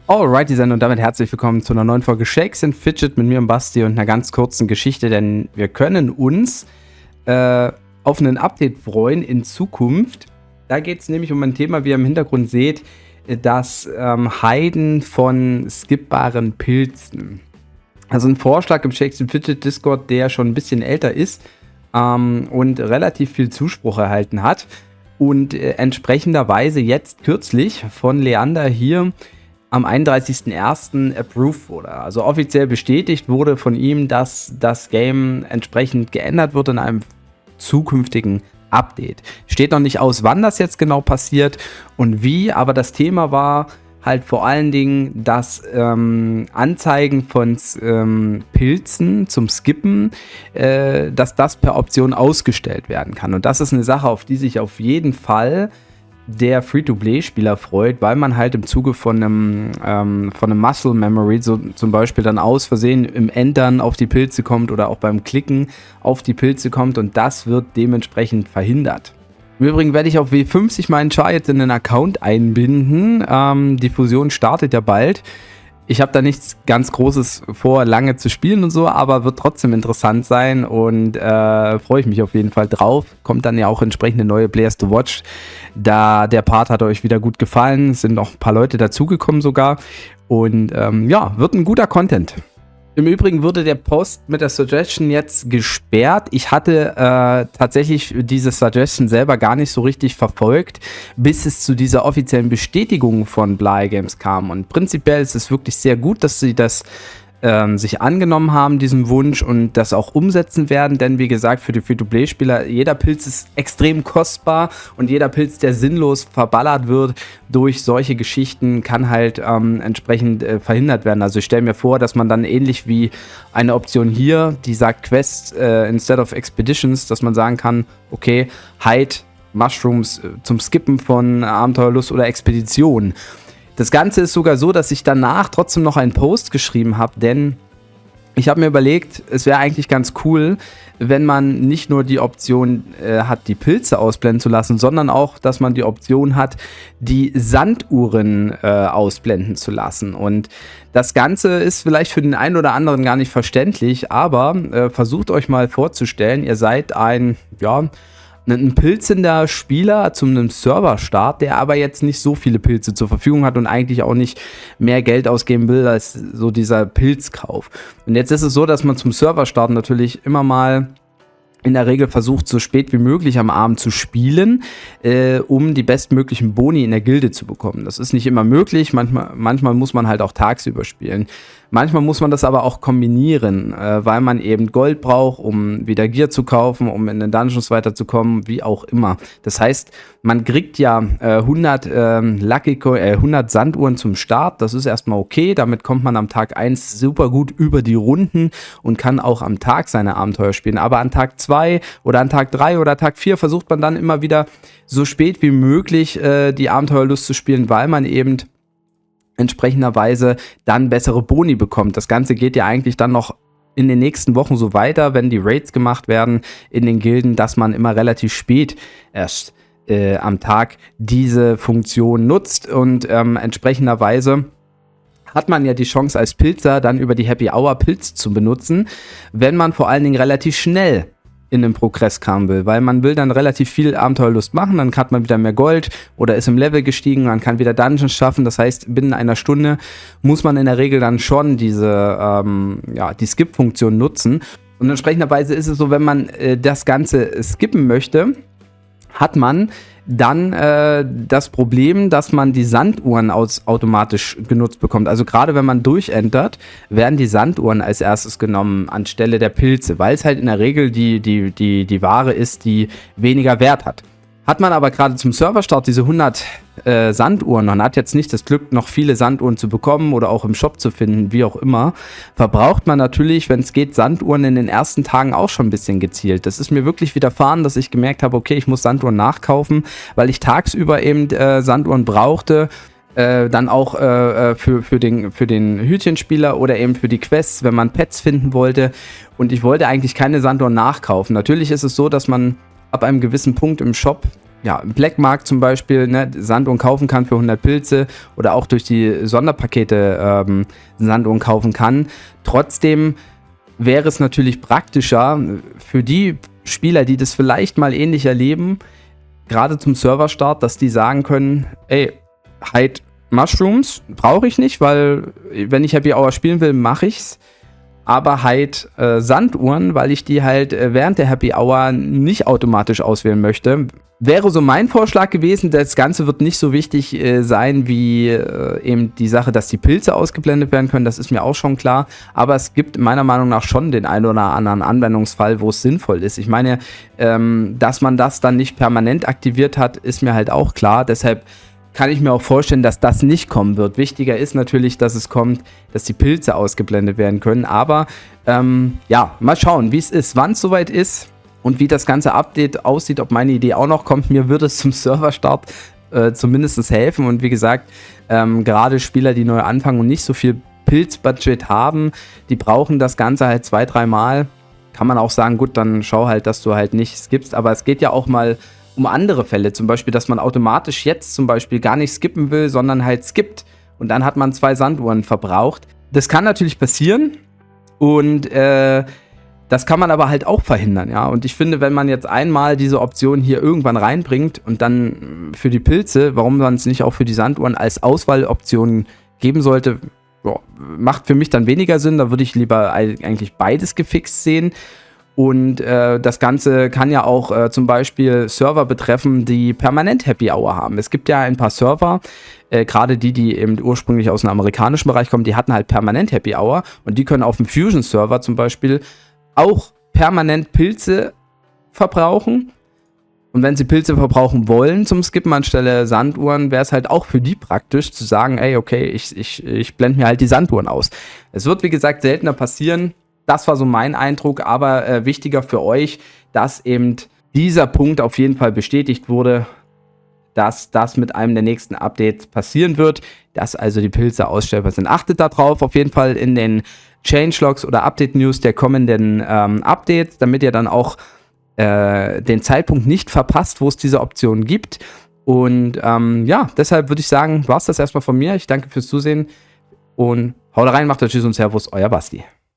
Alrighty dann und damit herzlich willkommen zu einer neuen Folge Shakes and Fidget mit mir und Basti und einer ganz kurzen Geschichte, denn wir können uns auf ein Update freuen in Zukunft. Da geht es nämlich um ein Thema, wie ihr im Hintergrund seht, das Hiden von skippbaren Pilzen. Also ein Vorschlag im Shakes and Fidget Discord, der schon ein bisschen älter ist und relativ viel Zuspruch erhalten hat und entsprechenderweise jetzt kürzlich von Leander hier am 31.01. approved wurde. Also offiziell bestätigt wurde von ihm, dass das Game entsprechend geändert wird in einem zukünftigen Update. Steht noch nicht aus, wann das jetzt genau passiert und wie, aber das Thema war halt vor allen Dingen das Anzeigen von Pilzen zum Skippen, dass das per Option ausgestellt werden kann. Und das ist eine Sache, auf die sich auf jeden Fall der Free-to-Play-Spieler freut, weil man halt im Zuge von einem Muscle Memory, so zum Beispiel dann aus Versehen im Entern auf die Pilze kommt oder auch beim Klicken auf die Pilze kommt und das wird dementsprechend verhindert. Im Übrigen werde ich auf W50 meinen Char jetzt in den Account einbinden. Die Fusion startet ja bald. Ich habe da nichts ganz Großes vor, lange zu spielen und so, aber wird trotzdem interessant sein und freue ich mich auf jeden Fall drauf. Kommt dann ja auch entsprechende neue Players to Watch. Da der Part hat euch wieder gut gefallen, es sind noch ein paar Leute dazugekommen sogar und ja, wird ein guter Content. Im Übrigen wurde der Post mit der Suggestion jetzt gesperrt. Ich hatte tatsächlich diese Suggestion selber gar nicht so richtig verfolgt, bis es zu dieser offiziellen Bestätigung von Bly Games kam. Und prinzipiell ist es wirklich sehr gut, dass sie das sich angenommen haben, diesen Wunsch, und das auch umsetzen werden, denn wie gesagt, für die Free-to-Play-Spieler, jeder Pilz ist extrem kostbar und jeder Pilz, der sinnlos verballert wird durch solche Geschichten, kann halt entsprechend verhindert werden. Also ich stelle mir vor, dass man dann ähnlich wie eine Option hier, die sagt Quests instead of Expeditions, dass man sagen kann, okay, Hide Mushrooms zum Skippen von Abenteuerlust oder Expedition. Das Ganze ist sogar so, dass ich danach trotzdem noch einen Post geschrieben habe, denn ich habe mir überlegt, es wäre eigentlich ganz cool, wenn man nicht nur die Option hat, die Pilze ausblenden zu lassen, sondern auch, dass man die Option hat, die Sanduhren ausblenden zu lassen. Und das Ganze ist vielleicht für den einen oder anderen gar nicht verständlich, aber versucht euch mal vorzustellen, ihr seid ein pilzender Spieler zu einem Serverstart, der aber jetzt nicht so viele Pilze zur Verfügung hat und eigentlich auch nicht mehr Geld ausgeben will als so dieser Pilzkauf. Und jetzt ist es so, dass man zum Serverstart natürlich immer mal in der Regel versucht, so spät wie möglich am Abend zu spielen, um die bestmöglichen Boni in der Gilde zu bekommen. Das ist nicht immer möglich, manchmal muss man halt auch tagsüber spielen. Manchmal muss man das aber auch kombinieren, weil man eben Gold braucht, um wieder Gear zu kaufen, um in den Dungeons weiterzukommen, wie auch immer. Das heißt, man kriegt ja 100 Sanduhren zum Start, das ist erstmal okay, damit kommt man am Tag 1 super gut über die Runden und kann auch am Tag seine Abenteuer spielen. Aber an Tag 2 oder an Tag 3 oder Tag 4 versucht man dann immer wieder so spät wie möglich die Abenteuerlust zu spielen, weil man eben entsprechenderweise dann bessere Boni bekommt. Das Ganze geht ja eigentlich dann noch in den nächsten Wochen so weiter, wenn die Raids gemacht werden in den Gilden, dass man immer relativ spät erst am Tag diese Funktion nutzt und entsprechenderweise hat man ja die Chance als Pilzer dann über die Happy Hour Pilz zu benutzen, wenn man vor allen Dingen relativ schnell in den Progress kommen will, weil man will dann relativ viel Abenteuerlust machen, dann hat man wieder mehr Gold oder ist im Level gestiegen, man kann wieder Dungeons schaffen, das heißt, binnen einer Stunde muss man in der Regel dann schon diese, die Skip-Funktion nutzen und entsprechenderweise ist es so, wenn man das Ganze skippen möchte, hat man dann das Problem, dass man die Sanduhren automatisch genutzt bekommt. Also gerade wenn man durchentert, werden die Sanduhren als erstes genommen anstelle der Pilze, weil es halt in der Regel die Ware ist, die weniger Wert hat. Hat man aber gerade zum Serverstart diese 100 Sanduhren und hat jetzt nicht das Glück, noch viele Sanduhren zu bekommen oder auch im Shop zu finden, wie auch immer, verbraucht man natürlich, wenn es geht, Sanduhren in den ersten Tagen auch schon ein bisschen gezielt. Das ist mir wirklich widerfahren, dass ich gemerkt habe, okay, ich muss Sanduhren nachkaufen, weil ich tagsüber eben Sanduhren brauchte, dann auch für den Hütchenspieler oder eben für die Quests, wenn man Pets finden wollte. Und ich wollte eigentlich keine Sanduhren nachkaufen. Natürlich ist es so, dass man ab einem gewissen Punkt im Shop ja, im Blackmarkt zum Beispiel, ne, Sanduhren kaufen kann für 100 Pilze oder auch durch die Sonderpakete Sanduhren kaufen kann. Trotzdem wäre es natürlich praktischer für die Spieler, die das vielleicht mal ähnlich erleben, gerade zum Serverstart, dass die sagen können, ey, Hide Mushrooms brauche ich nicht, weil wenn ich Happy Hour spielen will, mache ich's. Aber halt Sanduhren, weil ich die halt während der Happy Hour nicht automatisch auswählen möchte. Wäre so mein Vorschlag gewesen. Das Ganze wird nicht so wichtig sein wie eben die Sache, dass die Pilze ausgeblendet werden können. Das ist mir auch schon klar. Aber es gibt meiner Meinung nach schon den einen oder anderen Anwendungsfall, wo es sinnvoll ist. Ich meine, dass man das dann nicht permanent aktiviert hat, ist mir halt auch klar. Deshalb kann ich mir auch vorstellen, dass das nicht kommen wird. Wichtiger ist natürlich, dass es kommt, dass die Pilze ausgeblendet werden können. Aber ja, mal schauen, wie es ist, wann es soweit ist und wie das ganze Update aussieht, ob meine Idee auch noch kommt. Mir würde es zum Serverstart zumindest helfen. Und wie gesagt, gerade Spieler, die neu anfangen und nicht so viel Pilzbudget haben, die brauchen das Ganze halt 2-3 Mal. Kann man auch sagen, gut, dann schau halt, dass du halt nicht skippst. Aber es geht ja auch mal um andere Fälle, zum Beispiel, dass man automatisch jetzt zum Beispiel gar nicht skippen will, sondern halt skippt und dann hat man 2 Sanduhren verbraucht. Das kann natürlich passieren und das kann man aber halt auch verhindern, ja. Und ich finde, wenn man jetzt einmal diese Option hier irgendwann reinbringt und dann für die Pilze, warum man es nicht auch für die Sanduhren als Auswahloption geben sollte, ja, macht für mich dann weniger Sinn. Da würde ich lieber eigentlich beides gefixt sehen. Und das Ganze kann ja auch zum Beispiel Server betreffen, die permanent Happy Hour haben. Es gibt ja ein paar Server, gerade die eben ursprünglich aus dem amerikanischen Bereich kommen, die hatten halt permanent Happy Hour und die können auf dem Fusion-Server zum Beispiel auch permanent Pilze verbrauchen. Und wenn sie Pilze verbrauchen wollen zum Skippen anstelle Sanduhren, wäre es halt auch für die praktisch zu sagen, ey, okay, ich blende mir halt die Sanduhren aus. Es wird, wie gesagt, seltener passieren. Das war so mein Eindruck, aber wichtiger für euch, dass eben dieser Punkt auf jeden Fall bestätigt wurde, dass das mit einem der nächsten Updates passieren wird, dass also die Pilze ausstellbar sind. Achtet darauf auf jeden Fall in den Changelogs oder Update-News der kommenden Updates, damit ihr dann auch den Zeitpunkt nicht verpasst, wo es diese Option gibt. Und ja, deshalb würde ich sagen, war es das erstmal von mir. Ich danke fürs Zusehen und haut rein, macht euch Tschüss und Servus, euer Basti.